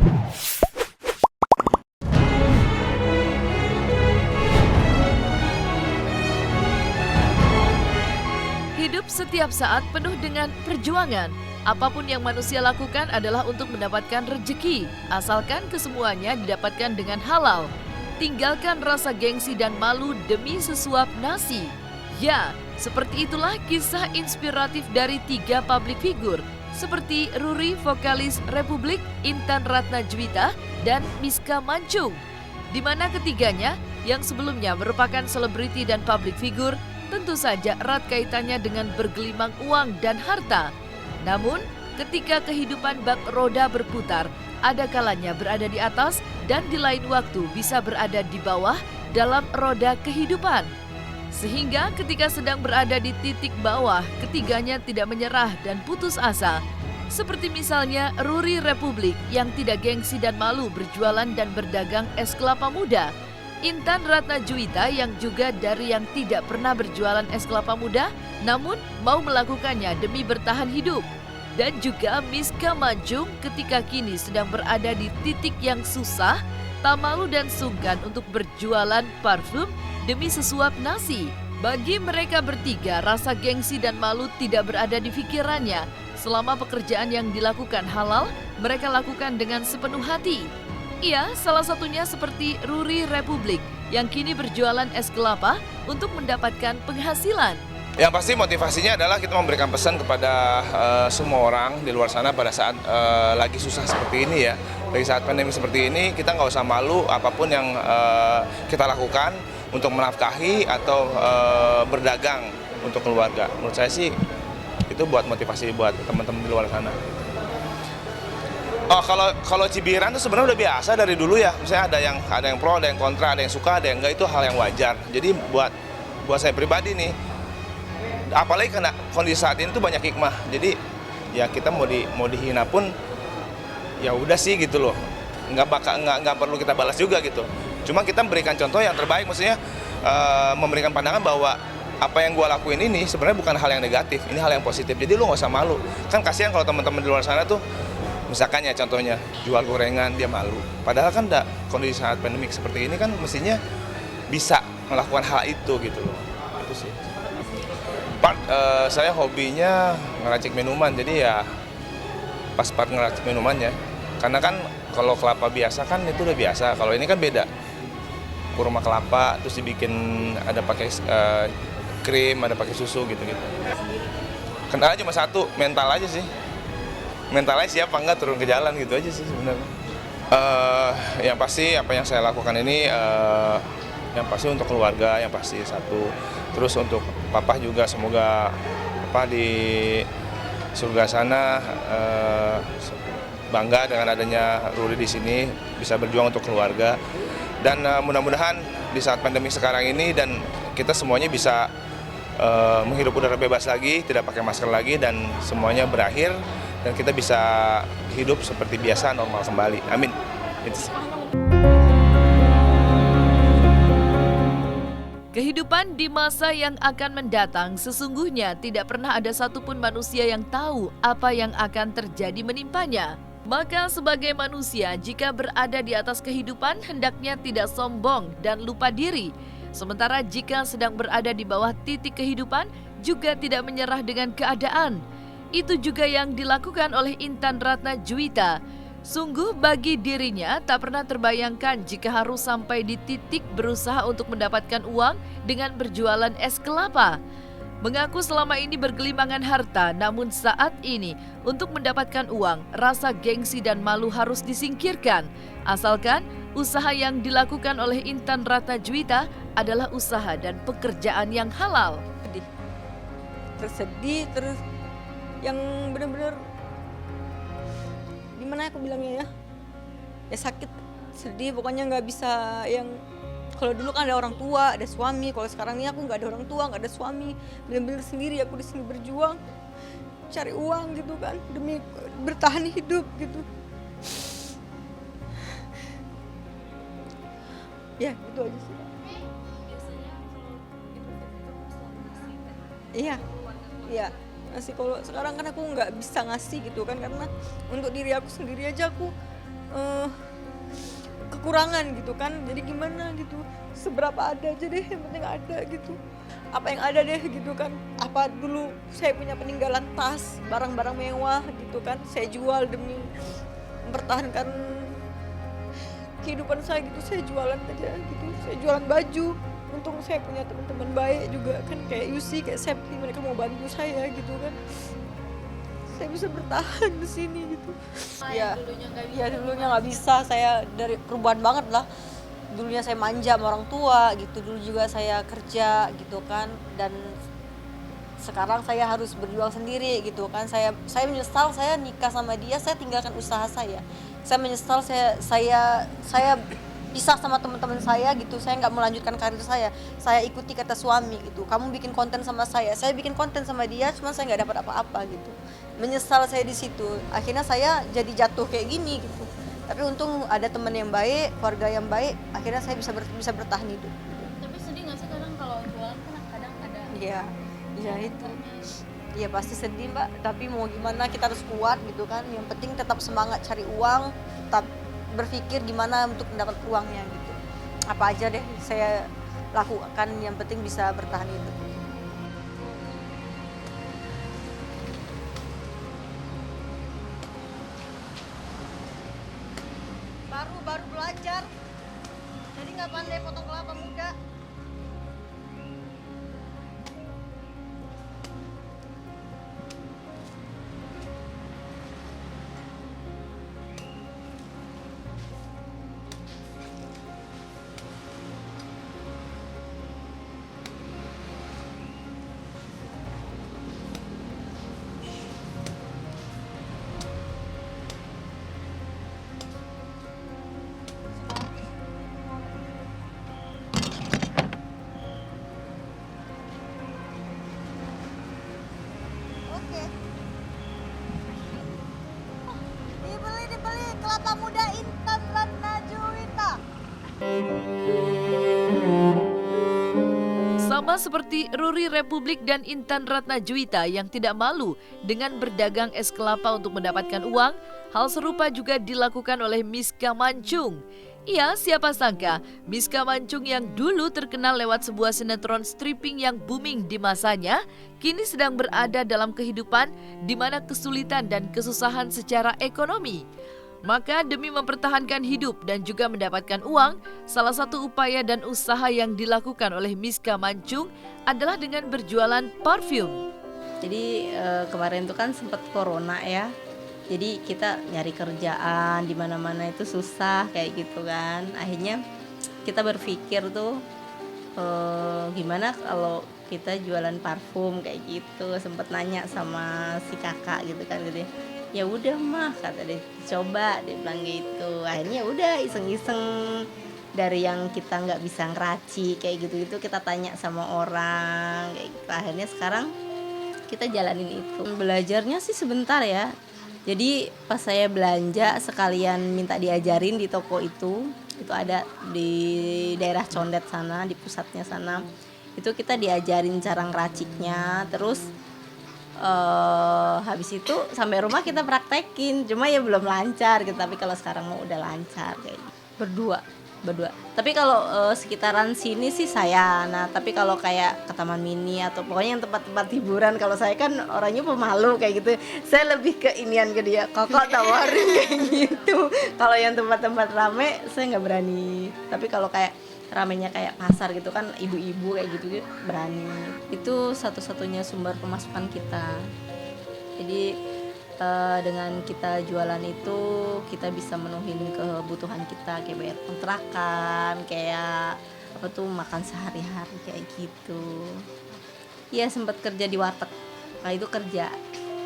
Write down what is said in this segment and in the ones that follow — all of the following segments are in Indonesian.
Hidup setiap saat penuh dengan perjuangan. Apapun yang manusia lakukan adalah untuk mendapatkan rezeki, asalkan kesemuanya didapatkan dengan halal. Tinggalkan rasa gengsi dan malu demi sesuap nasi. Ya, seperti itulah kisah inspiratif dari 3 public figure, seperti Ruri, vokalis Republik, Intan Ratnajwita, dan Miska Mancung. Di mana ketiganya, yang sebelumnya merupakan selebriti dan public figure, tentu saja erat kaitannya dengan bergelimang uang dan harta. Namun, ketika kehidupan bak roda berputar, ada kalanya berada di atas dan di lain waktu bisa berada di bawah dalam roda kehidupan. Sehingga ketika sedang berada di titik bawah, ketiganya tidak menyerah dan putus asa. Seperti misalnya Ruri Republik yang tidak gengsi dan malu berjualan dan berdagang es kelapa muda. Intan Ratnajwita yang juga dari yang tidak pernah berjualan es kelapa muda, namun mau melakukannya demi bertahan hidup. Dan juga Miska Mancung ketika kini sedang berada di titik yang susah, tak malu dan sungkan untuk berjualan parfum demi sesuap nasi. Bagi mereka bertiga, rasa gengsi dan malu tidak berada di pikirannya. Selama pekerjaan yang dilakukan halal, mereka lakukan dengan sepenuh hati. Iya, salah satunya seperti Ruri Republik yang kini berjualan es kelapa untuk mendapatkan penghasilan. Yang pasti motivasinya adalah kita memberikan pesan kepada semua orang di luar sana pada saat lagi susah seperti ini ya. Lagi saat pandemi seperti ini, kita nggak usah malu apapun yang kita lakukan untuk menafkahi atau berdagang untuk keluarga. Menurut saya sih itu buat motivasi buat teman-teman di luar sana. Oh, kalau cibiran itu sebenarnya udah biasa dari dulu ya. Misalnya ada yang pro, ada yang kontra, ada yang suka, ada yang enggak, itu hal yang wajar. Jadi buat saya pribadi nih, apalagi karena kondisi saat ini tuh banyak hikmah. Jadi ya kita mau dihina pun ya udah sih gitu loh. Nggak perlu kita balas juga gitu. Cuma kita memberikan contoh yang terbaik, maksudnya memberikan pandangan bahwa apa yang gua lakuin ini sebenarnya bukan hal yang negatif, ini hal yang positif. Jadi lu nggak usah malu. Kan kasihan kalau teman-teman di luar sana tuh, misalkan ya contohnya jual gorengan dia malu. Padahal kan kondisi saat pandemik seperti ini kan mestinya bisa melakukan hal itu gitu loh. Itu sih. Saya hobinya ngeracik minuman, jadi ya pas part ngeracik minumannya. Karena kan kalau kelapa biasa kan itu udah biasa, kalau ini kan beda. Kurma kelapa terus dibikin ada pakai krim, ada pakai susu gitu-gitu. Kendala cuma satu, mental aja sih. Mentalnya siapa enggak turun ke jalan gitu aja sih sebenarnya. Yang pasti apa yang saya lakukan ini yang pasti untuk keluarga, yang pasti satu. Terus untuk papa juga semoga papa di surga sana bangga dengan adanya Ruri di sini, bisa berjuang untuk keluarga. Dan mudah-mudahan di saat pandemi sekarang ini dan kita semuanya bisa menghirup udara bebas lagi, tidak pakai masker lagi dan semuanya berakhir. Dan kita bisa hidup seperti biasa, normal kembali. Amin. Kehidupan di masa yang akan mendatang sesungguhnya tidak pernah ada satupun manusia yang tahu apa yang akan terjadi menimpanya. Maka sebagai manusia, jika berada di atas kehidupan, hendaknya tidak sombong dan lupa diri. Sementara jika sedang berada di bawah titik kehidupan, juga tidak menyerah dengan keadaan. Itu juga yang dilakukan oleh Intan Ratnajwita. Sungguh bagi dirinya tak pernah terbayangkan jika harus sampai di titik berusaha untuk mendapatkan uang dengan berjualan es kelapa. Mengaku selama ini bergelimangan harta, namun saat ini untuk mendapatkan uang, rasa gengsi dan malu harus disingkirkan. Asalkan usaha yang dilakukan oleh Intan Ratnajwita adalah usaha dan pekerjaan yang halal. Tersedih, terus yang benar-benar gimana aku bilangnya ya sakit, sedih, pokoknya nggak bisa yang kalau dulu kan ada orang tua, ada suami, kalau sekarang ini aku nggak ada orang tua, nggak ada suami, benar-benar sendiri aku di sini berjuang cari uang gitu kan demi bertahan hidup gitu. Ya gitu aja sih. Iya, iya. Ngasih, kalau sekarang kan aku nggak bisa ngasih gitu kan, karena untuk diri aku sendiri aja aku kekurangan gitu kan, jadi gimana gitu, seberapa ada aja deh, yang penting ada gitu, apa yang ada deh gitu kan. Apa dulu saya punya peninggalan tas, barang-barang mewah gitu kan, saya jual demi mempertahankan kehidupan saya gitu, saya jualan aja gitu, saya jualan baju. Untung saya punya teman-teman baik juga kan, kayak Yusi, kayak Septi, mereka mau bantu saya gitu kan, saya bisa bertahan di sini gitu. Ya, dulunya nggak bisa, saya dari perubahan banget lah. Dulunya saya manja sama orang tua gitu, dulu juga saya kerja gitu kan, dan sekarang saya harus berjuang sendiri gitu kan. Saya menyesal saya nikah sama dia, saya tinggalkan usaha saya. Saya menyesal saya pisah sama teman-teman saya gitu. Saya nggak melanjutkan karir saya. Saya ikuti kata suami gitu. Kamu bikin konten sama saya bikin konten sama dia, cuma saya nggak dapat apa-apa gitu. Menyesal saya di situ. Akhirnya saya jadi jatuh kayak gini gitu. Tapi untung ada teman yang baik, keluarga yang baik. Akhirnya saya bisa bertahan hidup. Tapi sedih nggak sih kadang kalau jualan kan kadang ada Iya, iya itu. Iya pasti sedih Mbak, tapi mau gimana, kita harus kuat gitu kan. Yang penting tetap semangat cari uang, tetap berpikir gimana untuk mendapat uangnya gitu. Apa aja deh saya lakukan, yang penting bisa bertahan hidup. Baru belajar, jadi nggak pandai potong kelapa muda. Oke. Dibeli kelapa muda Intan Ratna Juwita. Sama seperti Ruri Republik dan Intan Ratna Juwita yang tidak malu dengan berdagang es kelapa untuk mendapatkan uang, hal serupa juga dilakukan oleh Miska Mancung. Iya, siapa sangka Miska Mancung yang dulu terkenal lewat sebuah sinetron stripping yang booming di masanya, kini sedang berada dalam kehidupan di mana kesulitan dan kesusahan secara ekonomi. Maka demi mempertahankan hidup dan juga mendapatkan uang, salah satu upaya dan usaha yang dilakukan oleh Miska Mancung adalah dengan berjualan parfum. Jadi kemarin itu kan sempat corona ya. Jadi kita nyari kerjaan di mana-mana itu susah kayak gitu kan. Akhirnya kita berpikir tuh gimana kalau kita jualan parfum kayak gitu. Sempat nanya sama si kakak gitu kan gitu. Ya udah mah kata dia, coba dia bilang gitu. Akhirnya udah iseng-iseng, dari yang kita nggak bisa ngeracik kayak gitu kita tanya sama orang kayak gitu. Akhirnya sekarang kita jalanin itu. Belajarnya sih sebentar ya. Jadi pas saya belanja sekalian minta diajarin di toko itu ada di daerah Condet sana, di pusatnya sana. Itu kita diajarin cara ngeraciknya, terus habis itu sampai rumah kita praktekin, cuma ya belum lancar gitu. Tapi kalau sekarang mau udah lancar kayak gitu. Berdua. Tapi kalau sekitaran sini sih saya. Nah, tapi kalau kayak ke Taman Mini atau pokoknya yang tempat-tempat hiburan, kalau saya kan orangnya pemalu kayak gitu. Saya lebih ke inian ke dia, kakak tawarin kayak gitu. Kalau yang tempat-tempat rame saya nggak berani. Tapi kalau kayak ramenya kayak pasar gitu kan, ibu-ibu kayak gitu berani. Itu satu-satunya sumber pemasukan kita. Jadi dengan kita jualan itu kita bisa menuhin kebutuhan kita, kayak bayar kontrakan, kayak apa tuh, makan sehari-hari kayak gitu. Iya, sempat kerja di warteg. Nah itu kerja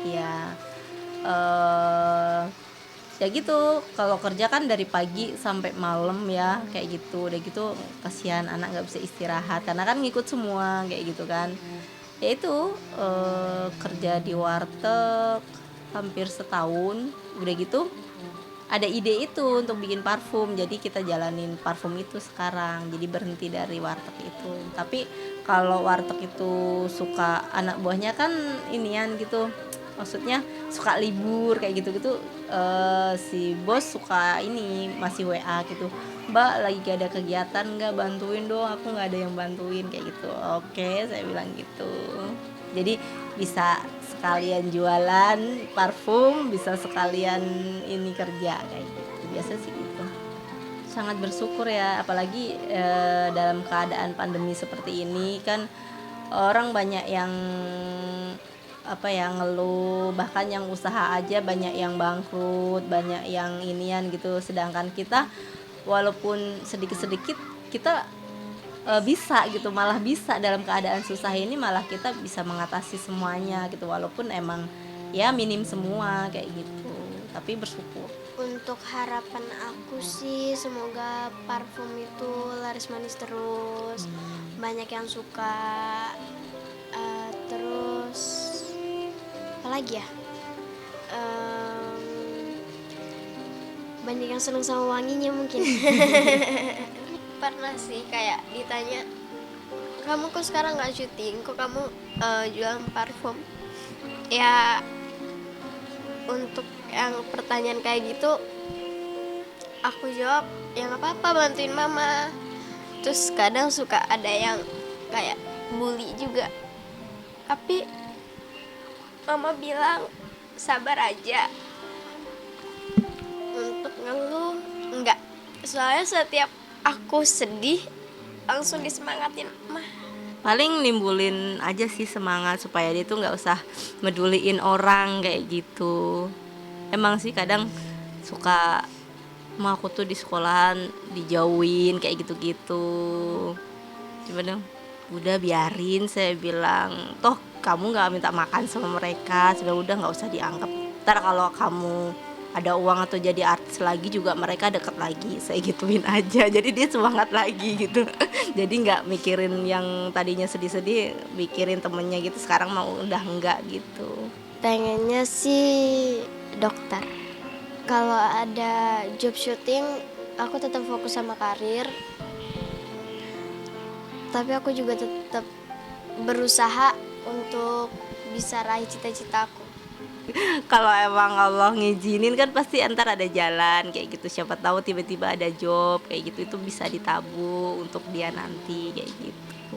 ya ya gitu. Kalau kerja kan dari pagi sampai malam ya kayak gitu. Udah gitu kasihan anak nggak bisa istirahat karena kan ngikut semua kayak gitu kan. Ya itu kerja di warteg hampir setahun. Udah gitu ada ide itu untuk bikin parfum, jadi kita jalanin parfum itu sekarang. Jadi berhenti dari warteg itu. Tapi kalau warteg itu suka anak buahnya kan inian gitu, maksudnya suka libur kayak gitu-gitu. Si bos suka ini masih WA gitu, Mbak lagi gak ada kegiatan nggak, bantuin dong, aku nggak ada yang bantuin kayak gitu. Oke, saya bilang gitu. Jadi bisa sekalian jualan parfum, bisa sekalian ini kerja kayak gitu. Biasa sih gitu. Sangat bersyukur ya, apalagi dalam keadaan pandemi seperti ini kan orang banyak yang ngeluh, bahkan yang usaha aja banyak yang bangkrut, banyak yang inian gitu. Sedangkan kita walaupun sedikit-sedikit kita bisa gitu, malah bisa dalam keadaan susah ini malah kita bisa mengatasi semuanya gitu, walaupun emang ya minim semua kayak gitu, tapi bersyukur. Untuk harapan aku sih semoga parfum itu laris manis terus, banyak yang suka, terus apa lagi ya, banyak yang seneng sama wanginya mungkin. Pernah sih kayak ditanya, kamu kok sekarang nggak syuting, kok kamu jualan parfum? Ya untuk yang pertanyaan kayak gitu aku jawab ya nggak apa-apa, bantuin mama. Terus kadang suka ada yang kayak bully juga, tapi mama bilang sabar aja. Untuk ngeluh enggak, soalnya setiap aku sedih langsung disemangatin mah. Paling nimbulin aja sih semangat supaya dia tuh nggak usah meduliin orang kayak gitu. Emang sih kadang suka, "Ma, aku tuh di sekolahan dijauhin kayak gitu-gitu." Coba dong, udah biarin, saya bilang, toh kamu nggak minta makan sama mereka, sudah nggak usah dianggap. Ntar kalau kamu ada uang atau jadi artis lagi juga mereka deket lagi, saya gituin aja. Jadi dia semangat lagi gitu. Jadi nggak mikirin yang tadinya sedih-sedih, mikirin temennya gitu, sekarang mau udah enggak gitu. Pengennya sih dokter. Kalau ada job syuting aku tetap fokus sama karir, tapi aku juga tetap berusaha untuk bisa raih cita-citaku. Kalau emang Allah ngizinin kan pasti antar ada jalan kayak gitu. Siapa tahu tiba-tiba ada job kayak gitu, itu bisa ditabung untuk dia nanti kayak gitu.